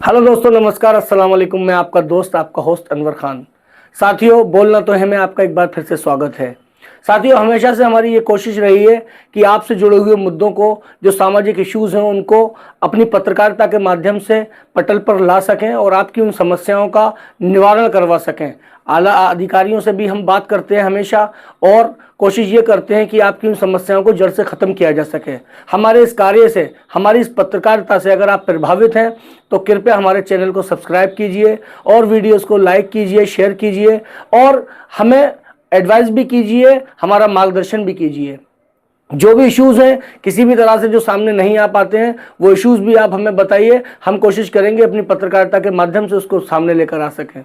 Hello दोस्तों, नमस्कार, अस्सलाम वालेकुम। मैं आपका दोस्त, आपका होस्ट अनवर खान। साथियों, बोलना तो है, मैं आपका एक बार फिर से स्वागत है। साथियों, हमेशा से हमारी ये कोशिश रही है कि आपसे जुड़े हुए मुद्दों को, जो सामाजिक इश्यूज़ हैं, उनको अपनी पत्रकारिता के माध्यम से पटल पर ला सकें और आपकी उन समस्याओं का निवारण करवा सकें। आला अधिकारियों से भी हम बात करते हैं हमेशा, और कोशिश ये करते हैं कि आपकी उन समस्याओं को जड़ से ख़त्म किया जा सके। हमारे इस कार्य से, हमारी इस पत्रकारिता से अगर आप प्रभावित हैं तो कृपया हमारे चैनल को सब्सक्राइब कीजिए और वीडियोस को लाइक कीजिए, शेयर कीजिए और हमें एडवाइस भी कीजिए, हमारा मार्गदर्शन भी कीजिए। जो भी इश्यूज़ हैं, किसी भी तरह से जो सामने नहीं आ पाते हैं, वो इश्यूज़ भी आप हमें बताइए। हम कोशिश करेंगे अपनी पत्रकारिता के माध्यम से उसको सामने लेकर आ सकें।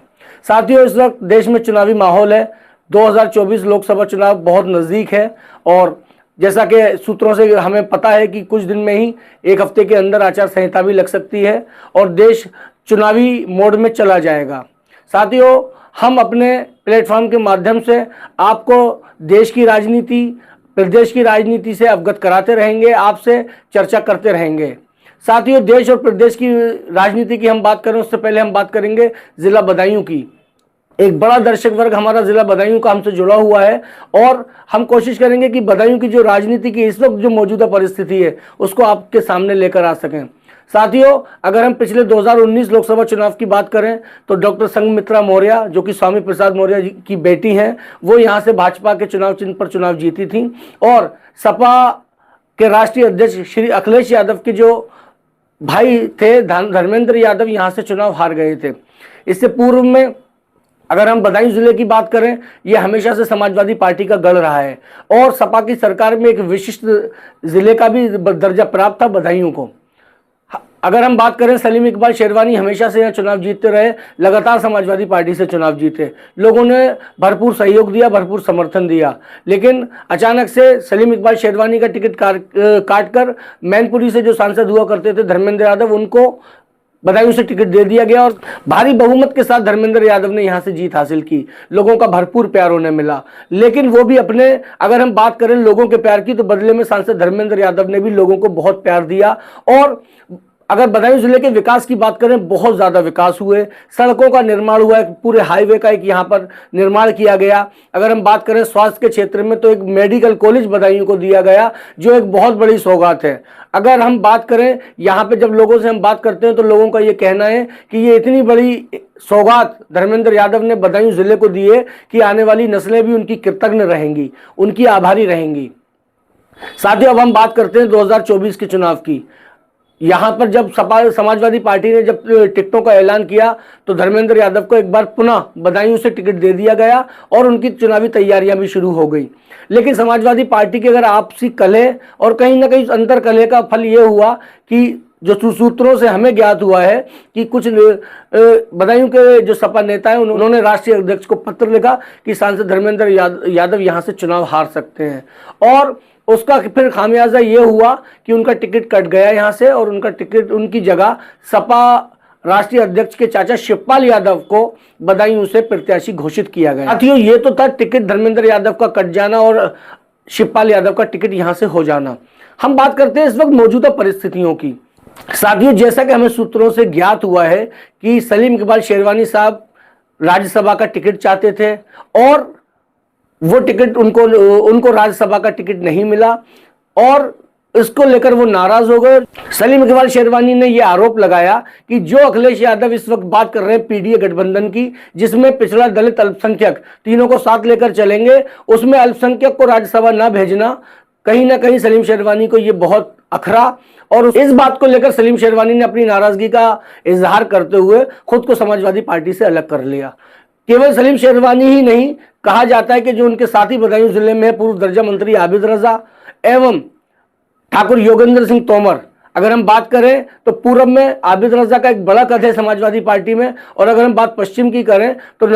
साथियों, इस वक्त देश में चुनावी माहौल है। 2024 लोकसभा चुनाव बहुत नज़दीक है और जैसा कि सूत्रों से हमें पता है कि कुछ दिन में ही, एक हफ्ते के अंदर आचार संहिता भी लग सकती है और देश चुनावी मोड में चला जाएगा। साथियों, हम अपने प्लेटफॉर्म के माध्यम से आपको देश की राजनीति, प्रदेश की राजनीति से अवगत कराते रहेंगे, आपसे चर्चा करते रहेंगे। साथियों, देश और प्रदेश की राजनीति की हम बात करें उससे पहले हम बात करेंगे ज़िला बदायूं की। एक बड़ा दर्शक वर्ग हमारा ज़िला बदायूं का हमसे जुड़ा हुआ है और हम कोशिश करेंगे कि बदायूं की जो राजनीति की इस वक्त जो मौजूदा परिस्थिति है उसको आपके सामने लेकर आ सकें। साथियों, अगर हम पिछले 2019 लोकसभा चुनाव की बात करें तो डॉक्टर संघमित्रा मौर्य, जो कि स्वामी प्रसाद मौर्य की बेटी हैं, वो यहाँ से भाजपा के चुनाव चिन्ह पर चुनाव जीती थी और सपा के राष्ट्रीय अध्यक्ष श्री अखिलेश यादव के जो भाई थे धर्मेंद्र यादव, यहाँ से चुनाव हार गए थे। इससे पूर्व में अगर हम बदायूं जिले की बात करें, ये हमेशा से समाजवादी पार्टी का गढ़ रहा है और सपा की सरकार में एक विशिष्ट जिले का भी दर्जा प्राप्त था बदायूं को। अगर हम बात करें, सलीम इकबाल शेरवानी हमेशा से यहाँ चुनाव जीतते रहे, लगातार समाजवादी पार्टी से चुनाव जीते, लोगों ने भरपूर सहयोग दिया, भरपूर समर्थन दिया। लेकिन अचानक से सलीम इकबाल शेरवानी का टिकट काट कर मैनपुरी से जो सांसद हुआ करते थे धर्मेंद्र यादव, उनको बदायूं से टिकट दे दिया गया और भारी बहुमत के साथ धर्मेंद्र यादव ने यहां से जीत हासिल की। लोगों का भरपूर प्यार उन्हें मिला, लेकिन वो भी अपने, अगर हम बात करें लोगों के प्यार की, तो बदले में सांसद धर्मेंद्र यादव ने भी लोगों को बहुत प्यार दिया। और अगर बदायूं जिले के विकास की बात करें, बहुत ज़्यादा विकास हुए, सड़कों का निर्माण हुआ, एक पूरे हाईवे का एक यहाँ पर निर्माण किया गया। अगर हम बात करें स्वास्थ्य के क्षेत्र में, तो एक मेडिकल कॉलेज बदायूं को दिया गया, जो एक बहुत बड़ी सौगात है। अगर हम बात करें, यहाँ पे जब लोगों से हम बात करते हैं तो लोगों का ये कहना है कि ये इतनी बड़ी सौगात धर्मेंद्र यादव ने बदायूं जिले को दी है कि आने वाली नस्लें भी उनकी कृतज्ञ रहेंगी, उनकी आभारी रहेंगी। साथियों, अब हम बात करते हैं 2024 के चुनाव की। यहाँ पर जब समाजवादी पार्टी ने जब टिकटों का ऐलान किया तो धर्मेंद्र यादव को एक बार पुनः बदायूं से टिकट दे दिया गया और उनकी चुनावी तैयारियां भी शुरू हो गई। लेकिन समाजवादी पार्टी की अगर आपसी कलह और कहीं ना कहीं अंतर कलह का फल ये हुआ कि जो सूत्रों से हमें ज्ञात हुआ है कि कुछ बदायूं के जो सपा नेता हैं, उन्होंने राष्ट्रीय अध्यक्ष को पत्र लिखा कि सांसद धर्मेंद्र यादव यहाँ से चुनाव हार सकते हैं, और उसका फिर खामियाजा ये हुआ कि उनका टिकट कट गया यहाँ से और उनका टिकट, उनकी जगह सपा राष्ट्रीय अध्यक्ष के चाचा शिवपाल यादव को बदायूं से प्रत्याशी घोषित किया गया। साथियों, ये तो था टिकट धर्मेंद्र यादव का कट जाना और शिवपाल यादव का टिकट यहाँ से हो जाना। हम बात करते हैं इस वक्त मौजूदा परिस्थितियों की। साथियों, जैसा कि हमें सूत्रों से ज्ञात हुआ है कि सलीम इकबाल शेरवानी साहब राज्यसभा का टिकट चाहते थे और वो टिकट उनको राज्यसभा का टिकट नहीं मिला और इसको लेकर वो नाराज हो गए। सलीम इकबाल शेरवानी ने ये आरोप लगाया कि जो अखिलेश यादव इस वक्त बात कर रहे हैं पीडीए गठबंधन की, जिसमें पिछड़ा, दलित, अल्पसंख्यक तीनों को साथ लेकर चलेंगे, उसमें अल्पसंख्यक को राज्यसभा न भेजना, कहीं ना कहीं सलीम शेरवानी को ये बहुत अखरा और इस बात को लेकर सलीम शेरवानी ने अपनी नाराजगी का इजहार करते हुए खुद को समाजवादी पार्टी से अलग कर लिया। केवल सलीम शेरवानी ही नहीं, कहा जाता है कि जो उनके साथी बदायूं जिले में पूर्व दर्जा मंत्री आबिद रजा एवं ठाकुर योगेंद्र सिंह तोमर, अगर हम बात करें तो पूर्व में आबिद रजा का एक बड़ा कद है समाजवादी पार्टी में, और अगर हम बात पश्चिम की करें तो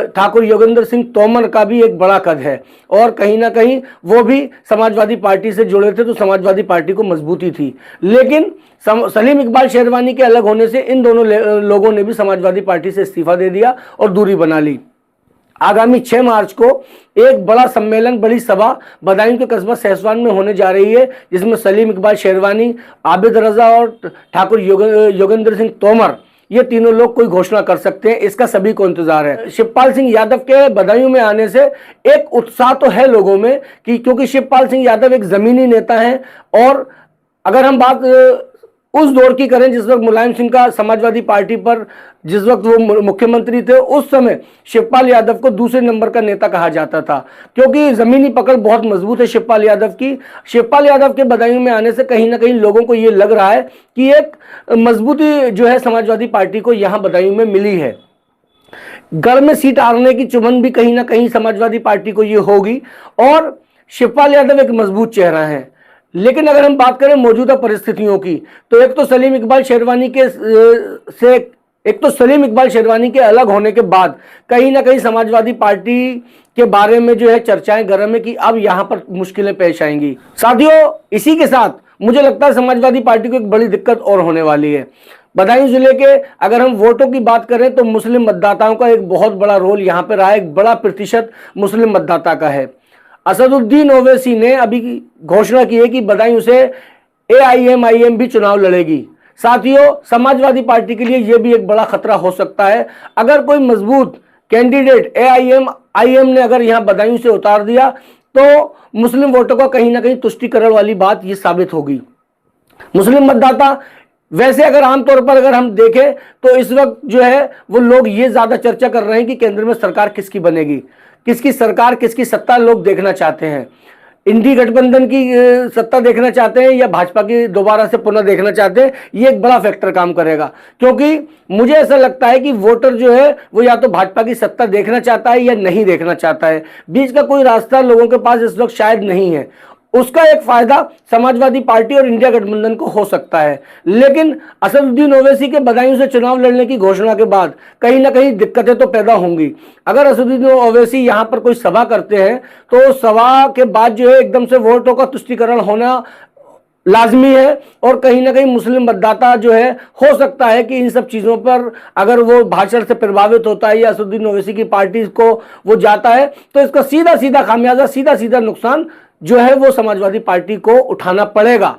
ठाकुर योगेंद्र सिंह तोमर का भी एक बड़ा कद है और कहीं ना कहीं वो भी समाजवादी पार्टी से जुड़े थे, तो समाजवादी पार्टी को मजबूती थी। लेकिन सलीम इकबाल शेरवानी के अलग होने से इन दोनों लोगों ने भी समाजवादी पार्टी से इस्तीफा दे दिया और दूरी बना ली। आगामी 6 मार्च को एक बड़ा सम्मेलन, बड़ी सभा बदायूं के कस्बा सहसवान में होने जा रही है, जिसमें सलीम इकबाल शेरवानी, आबिद रजा और ठाकुर योगेंद्र सिंह तोमर ये तीनों लोग कोई घोषणा कर सकते हैं, इसका सभी को इंतजार है। शिवपाल सिंह यादव के बदायूं में आने से एक उत्साह तो है लोगों में कि क्योंकि शिवपाल सिंह यादव एक जमीनी नेता हैं, और अगर हम बात उस दौर की करें जिस वक्त मुलायम सिंह का समाजवादी पार्टी पर जिस वक्त वो मुख्यमंत्री थे, उस समय शिवपाल यादव को दूसरे नंबर का नेता कहा जाता था, क्योंकि जमीनी पकड़ बहुत मजबूत है शिवपाल यादव की। शिवपाल यादव के बदायूं में आने से कहीं ना कहीं लोगों को ये लग रहा है कि एक मजबूती जो है समाजवादी पार्टी को यहां बदायूं में मिली है। गढ़ में सीट हारने की चुभन भी कहीं ना कहीं समाजवादी पार्टी को ये होगी, और शिवपाल यादव एक मजबूत चेहरा है। लेकिन अगर हम बात करें मौजूदा परिस्थितियों की, तो एक तो सलीम इकबाल शेरवानी के अलग होने के बाद कहीं ना कहीं समाजवादी पार्टी के बारे में जो है चर्चाएं गर्म है कि अब यहां पर मुश्किलें पेश आएंगी। साथियों, इसी के साथ मुझे लगता है समाजवादी पार्टी को एक बड़ी दिक्कत और होने वाली है। बदायूं जिले के अगर हम वोटों की बात करें तो मुस्लिम मतदाताओं का एक बहुत बड़ा रोल यहां पर रहा है, एक बड़ा प्रतिशत मुस्लिम मतदाता का है। असदुद्दीन ओवैसी ने अभी घोषणा की है कि बदायूं से AIM भी चुनाव लड़ेगी। साथियों, समाजवादी पार्टी के लिए यह भी एक बड़ा खतरा हो सकता है। अगर कोई मजबूत कैंडिडेट AIM ने अगर यहां बदायूं से उतार दिया तो मुस्लिम वोटों का कहीं ना कहीं तुष्टिकरण वाली बात यह साबित होगी। मुस्लिम मतदाता वैसे अगर आमतौर पर अगर हम देखें तो इस वक्त जो है वो लोग ये ज्यादा चर्चा कर रहे हैं कि केंद्र में सरकार किसकी बनेगी, किसकी सरकार, किसकी सत्ता लोग देखना चाहते हैं। इंडी गठबंधन की सत्ता देखना चाहते हैं या भाजपा की दोबारा से पुनः देखना चाहते हैं, ये एक बड़ा फैक्टर काम करेगा। क्योंकि मुझे ऐसा लगता है कि वोटर जो है वो या तो भाजपा की सत्ता देखना चाहता है या नहीं देखना चाहता है, बीच का कोई रास्ता लोगों के पास इस वक्त शायद नहीं है। उसका एक फायदा समाजवादी पार्टी और इंडिया गठबंधन को हो सकता है। लेकिन असदुद्दीन ओवैसी के बदायूं से चुनाव लड़ने की घोषणा के बाद कहीं ना कहीं दिक्कतें तो पैदा होंगी। अगर असदुद्दीन ओवैसी यहां पर कोई सभा करते हैं तो सभा के बाद जो है एकदम से वोटों का तुष्टिकरण होना लाजमी है, और कहीं ना कहीं मुस्लिम मतदाता जो है हो सकता है कि इन सब चीज़ों पर अगर वो भाषण से प्रभावित होता है या असदुद्दीन ओवैसी की पार्टी को वो जाता है तो इसका सीधा सीधा खामियाजा, सीधा सीधा नुकसान जो है वो समाजवादी पार्टी को उठाना पड़ेगा।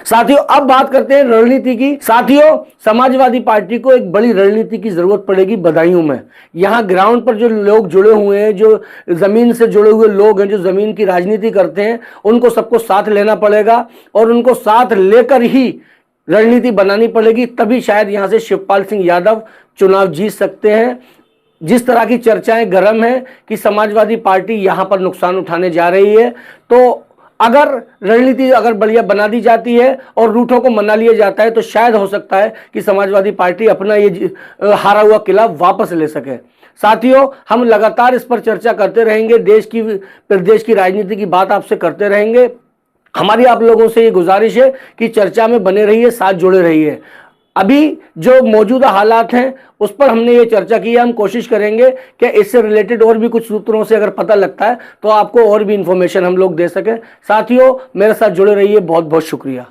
साथियों, अब बात करते हैं रणनीति की। साथियों, समाजवादी पार्टी को एक बड़ी रणनीति की जरूरत पड़ेगी बदायूं में। यहां ग्राउंड पर जो लोग जुड़े हुए हैं, जो जमीन से जुड़े हुए लोग हैं, जो जमीन की राजनीति करते हैं, उनको सबको साथ लेना पड़ेगा और उनको साथ लेकर ही रणनीति बनानी पड़ेगी, तभी शायद यहां से शिवपाल सिंह यादव चुनाव जीत सकते हैं। जिस तरह की चर्चाएं गर्म है कि समाजवादी पार्टी यहां पर नुकसान उठाने जा रही है, तो अगर रणनीति अगर बढ़िया बना दी जाती है और रूठों को मना लिया जाता है तो शायद हो सकता है कि समाजवादी पार्टी अपना ये हारा हुआ किला वापस ले सके। साथियों, हम लगातार इस पर चर्चा करते रहेंगे, प्रदेश की राजनीति की बात आपसे करते रहेंगे। हमारी आप लोगों से ये गुजारिश है कि चर्चा में बने रहिए, साथ जुड़े रहिए। अभी जो मौजूदा हालात हैं उस पर हमने ये चर्चा की है, हम कोशिश करेंगे कि इससे रिलेटेड और भी कुछ सूत्रों से अगर पता लगता है तो आपको और भी इंफॉर्मेशन हम लोग दे सकें। साथियों, मेरे साथ जुड़े रहिए, बहुत बहुत शुक्रिया।